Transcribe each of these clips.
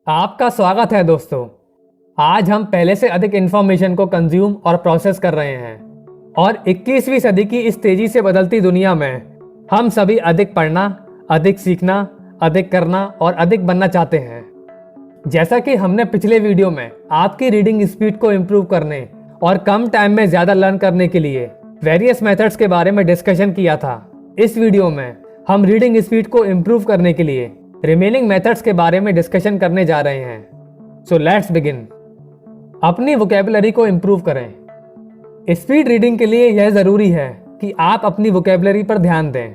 आपका स्वागत है दोस्तों। आज हम पहले से अधिक इंफॉर्मेशन को कंज्यूम और प्रोसेस कर रहे हैं और 21वीं सदी की इस तेजी से बदलती दुनिया में हम सभी अधिक पढ़ना, अधिक सीखना, अधिक करना और अधिक बनना चाहते हैं। जैसा कि हमने पिछले वीडियो में आपकी रीडिंग स्पीड को इम्प्रूव करने और कम टाइम में ज़्यादा लर्न करने के लिए वेरियस मेथड्स के बारे में डिस्कशन किया था, इस वीडियो में हम रीडिंग स्पीड को इम्प्रूव करने के लिए रिमेनिंग मेथड्स के बारे में डिस्कशन करने जा रहे हैं। So let's begin. अपनी वोकैबुलरी को इम्प्रूव करें। स्पीड रीडिंग के लिए यह ज़रूरी है कि आप अपनी वोकैबुलरी पर ध्यान दें।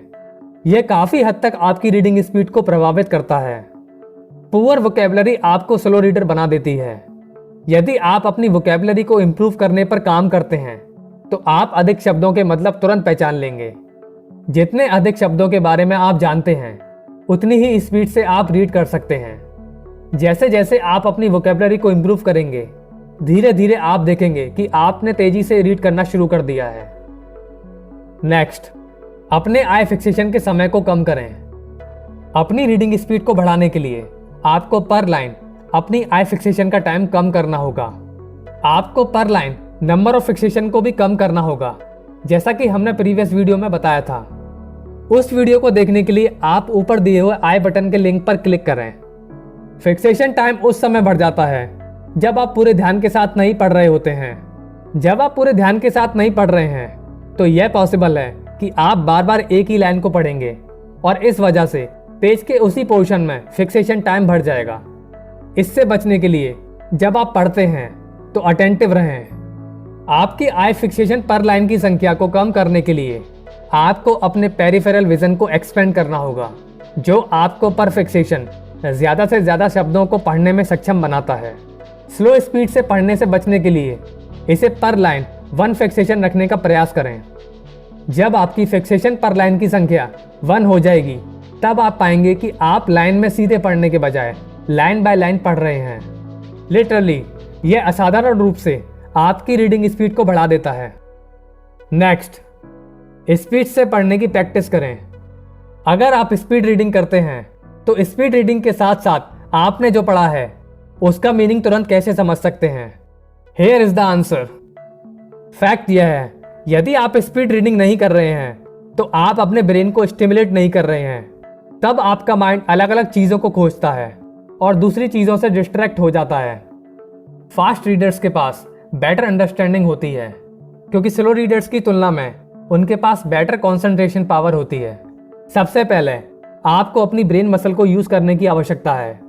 यह काफ़ी हद तक आपकी रीडिंग स्पीड को प्रभावित करता है। पुअर वोकैबुलरी आपको स्लो रीडर बना देती है। यदि आप अपनी वोकैबुलरी को इम्प्रूव करने पर काम करते हैं तो आप अधिक शब्दों के मतलब तुरंत पहचान लेंगे। जितने अधिक शब्दों के बारे में आप जानते हैं उतनी ही स्पीड से आप रीड कर सकते हैं। जैसे जैसे आप अपनी वोकैबुलरी को इम्प्रूव करेंगे, धीरे धीरे आप देखेंगे कि आपने तेजी से रीड करना शुरू कर दिया है। नेक्स्ट, अपने आई फिक्सेशन के समय को कम करें। अपनी रीडिंग स्पीड को बढ़ाने के लिए आपको पर लाइन अपनी आई फिक्सेशन का टाइम कम करना होगा। आपको पर लाइन नंबर ऑफ फिक्सेशन को भी कम करना होगा, जैसा कि हमने प्रीवियस वीडियो में बताया था। उस वीडियो को देखने के लिए आप ऊपर दिए हुए आई बटन के लिंक पर क्लिक करें। फिक्सेशन टाइम उस समय बढ़ जाता है जब आप पूरे ध्यान के साथ नहीं पढ़ रहे होते हैं। जब आप पूरे ध्यान के साथ नहीं पढ़ रहे हैं तो यह पॉसिबल है कि आप बार बार एक ही लाइन को पढ़ेंगे और इस वजह से पेज के उसी पोर्शन में फिक्सेशन टाइम बढ़ जाएगा। इससे बचने के लिए जब आप पढ़ते हैं तो अटेंटिव रहें। आपकी आई फिक्सेशन पर लाइन की संख्या को कम करने के लिए आपको अपने पेरिफेरल विजन को एक्सपेंड करना होगा, जो आपको पर फिक्सेशन ज़्यादा से ज़्यादा शब्दों को पढ़ने में सक्षम बनाता है। स्लो स्पीड से पढ़ने से बचने के लिए इसे पर लाइन 1 फिक्सेशन रखने का प्रयास करें। जब आपकी फिक्सेशन पर लाइन की संख्या 1 हो जाएगी तब आप पाएंगे कि आप लाइन में सीधे पढ़ने के बजाय लाइन बाय लाइन पढ़ रहे हैं। लिटरली यह असाधारण रूप से आपकी रीडिंग स्पीड को बढ़ा देता है। नेक्स्ट, स्पीड से पढ़ने की प्रैक्टिस करें। अगर आप स्पीड रीडिंग करते हैं तो स्पीड रीडिंग के साथ साथ आपने जो पढ़ा है उसका मीनिंग तुरंत कैसे समझ सकते हैं? Here is the answer. Fact यह है, यदि आप स्पीड रीडिंग नहीं कर रहे हैं तो आप अपने ब्रेन को स्टिमुलेट नहीं कर रहे हैं। तब आपका माइंड अलग अलग चीज़ों को खोजता है और दूसरी चीज़ों से डिस्ट्रैक्ट हो जाता है। फास्ट रीडर्स के पास बेटर अंडरस्टैंडिंग होती है क्योंकि स्लो रीडर्स की तुलना में उनके पास बेटर कंसंट्रेशन पावर होती है। सबसे पहले आपको अपनी ब्रेन मसल को यूज करने की आवश्यकता है।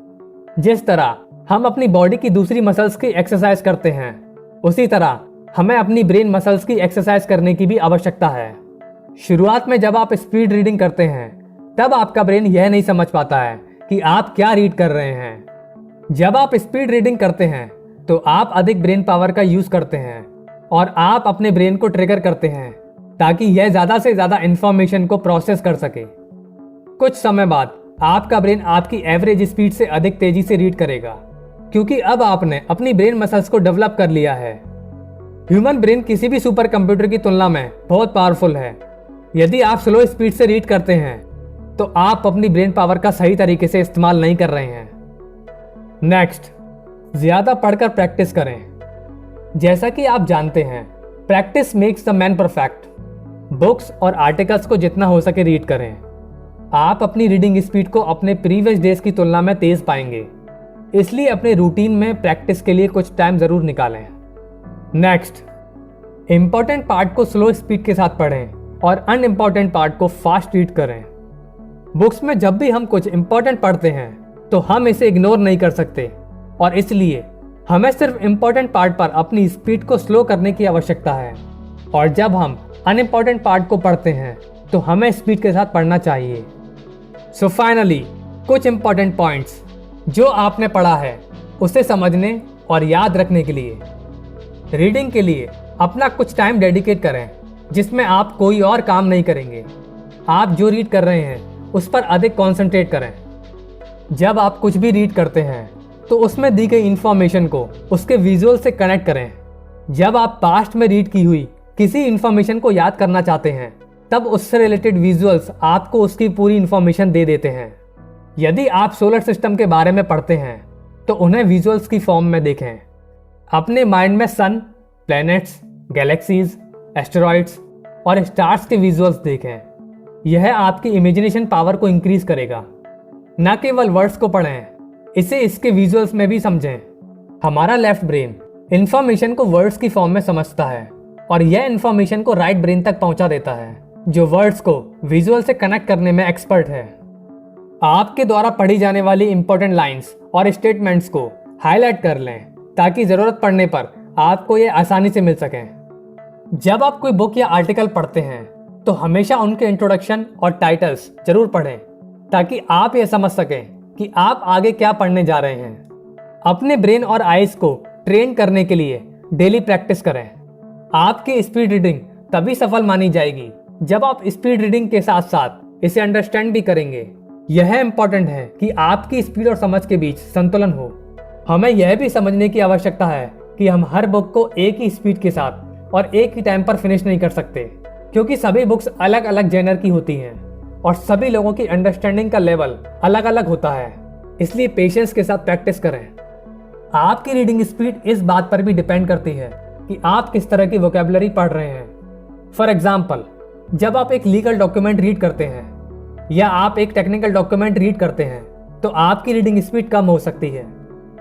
जिस तरह हम अपनी बॉडी की दूसरी मसल्स की एक्सरसाइज करते हैं, उसी तरह हमें अपनी ब्रेन मसल्स की एक्सरसाइज करने की भी आवश्यकता है। शुरुआत में जब आप स्पीड रीडिंग करते हैं तब आपका ब्रेन यह नहीं समझ पाता है कि आप क्या रीड कर रहे हैं। जब आप स्पीड रीडिंग करते हैं तो आप अधिक ब्रेन पावर का यूज करते हैं और आप अपने ब्रेन को ट्रिगर करते हैं ताकि यह ज्यादा से ज्यादा इंफॉर्मेशन को प्रोसेस कर सके। कुछ समय बाद आपका ब्रेन आपकी एवरेज स्पीड से अधिक तेजी से रीड करेगा क्योंकि अब आपने अपनी ब्रेन मसल्स को डेवलप कर लिया है। ह्यूमन ब्रेन किसी भी सुपर कंप्यूटर की तुलना में बहुत पावरफुल है। यदि आप स्लो स्पीड से रीड करते हैं तो आप अपनी ब्रेन पावर का सही तरीके से इस्तेमाल नहीं कर रहे हैं। नेक्स्ट, ज्यादा पढ़कर प्रैक्टिस करें। जैसा कि आप जानते हैं, practice makes the man perfect. Books और आर्टिकल्स को जितना हो सके रीड करें। आप अपनी रीडिंग स्पीड को अपने प्रीवियस डेज की तुलना में तेज पाएंगे, इसलिए अपने रूटीन में प्रैक्टिस के लिए कुछ टाइम जरूर निकालें। नेक्स्ट, इंपॉर्टेंट पार्ट को स्लो स्पीड के साथ पढ़ें और अनइम्पॉर्टेंट पार्ट को फास्ट रीड करें। बुक्स में जब भी हम कुछ इंपॉर्टेंट पढ़ते हैं तो हम इसे इग्नोर नहीं कर सकते और इसलिए हमें सिर्फ इंपॉर्टेंट पार्ट पर अपनी स्पीड को स्लो करने की आवश्यकता है। और जब हम अनइम्पॉर्टेंट पार्ट को पढ़ते हैं तो हमें स्पीड के साथ पढ़ना चाहिए। सो फाइनली, कुछ इंपॉर्टेंट पॉइंट्स जो आपने पढ़ा है उसे समझने और याद रखने के लिए रीडिंग के लिए अपना कुछ टाइम डेडिकेट करें जिसमें आप कोई और काम नहीं करेंगे। आप जो रीड कर रहे हैं उस पर अधिक कॉन्सेंट्रेट करें। जब आप कुछ भी रीड करते हैं तो उसमें दी गई इंफॉर्मेशन को उसके विजुअल से कनेक्ट करें। जब आप पास्ट में रीड की हुई किसी इंफॉर्मेशन को याद करना चाहते हैं तब उससे रिलेटेड विजुअल्स आपको उसकी पूरी इंफॉर्मेशन दे देते हैं। यदि आप सोलर सिस्टम के बारे में पढ़ते हैं तो उन्हें विजुअल्स की फॉर्म में देखें। अपने माइंड में सन, प्लैनेट्स, गैलेक्सीज, एस्टेरॉइड्स और स्टार्स के विजुअल्स देखें। यह आपकी इमेजिनेशन पावर को इंक्रीज करेगा। न केवल वर्ड्स को पढ़ें, इसे इसके विजुअल्स में भी समझें। हमारा लेफ्ट ब्रेन इंफॉर्मेशन को वर्ड्स की फॉर्म में समझता है और यह इंफॉर्मेशन को राइट ब्रेन तक पहुंचा देता है, जो वर्ड्स को विजुअल से कनेक्ट करने में एक्सपर्ट है। आपके द्वारा पढ़ी जाने वाली इंपॉर्टेंट लाइंस और स्टेटमेंट्स को हाईलाइट कर लें ताकि जरूरत पड़ने पर आपको ये आसानी से मिल सकें। जब आप कोई बुक या आर्टिकल पढ़ते हैं तो हमेशा उनके इंट्रोडक्शन और टाइटल्स जरूर पढ़ें ताकि आप ये समझ सकें कि आप आगे क्या पढ़ने जा रहे हैं। अपने ब्रेन और आईज को ट्रेन करने के लिए डेली प्रैक्टिस करें। आपकी स्पीड रीडिंग तभी सफल मानी जाएगी जब आप स्पीड रीडिंग के साथ साथ इसे अंडरस्टैंड भी करेंगे। यह इंपॉर्टेंट है कि आपकी स्पीड और समझ के बीच संतुलन हो। हमें यह भी समझने की आवश्यकता है कि हम हर बुक को एक ही स्पीड के साथ और एक ही टाइम पर फिनिश नहीं कर सकते, क्योंकि सभी बुक्स अलग अलग जेनर की होती हैं और सभी लोगों की अंडरस्टैंडिंग का लेवल अलग अलग होता है। इसलिए पेशेंस के साथ प्रैक्टिस करें। आपकी रीडिंग स्पीड इस बात पर भी डिपेंड करती है कि आप किस तरह की वोकैबुलरी पढ़ रहे हैं। फॉर एग्जाम्पल, जब आप एक लीगल डॉक्यूमेंट रीड करते हैं या आप एक टेक्निकल डॉक्यूमेंट रीड करते हैं तो आपकी रीडिंग स्पीड कम हो सकती है,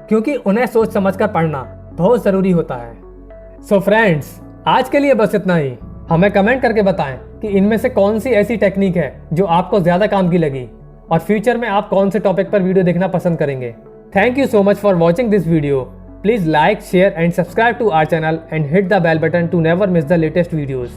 क्योंकि उन्हें सोच समझकर पढ़ना बहुत ज़रूरी होता है। सो फ्रेंड्स, आज के लिए बस इतना ही। हमें कमेंट करके बताएं कि इनमें से कौन सी ऐसी टेक्निक है जो आपको ज़्यादा काम की लगी और फ्यूचर में आप कौन से टॉपिक पर वीडियो देखना पसंद करेंगे। Thank you so much for watching this video. Please like, share and subscribe to our channel and hit the bell button to never miss the latest videos.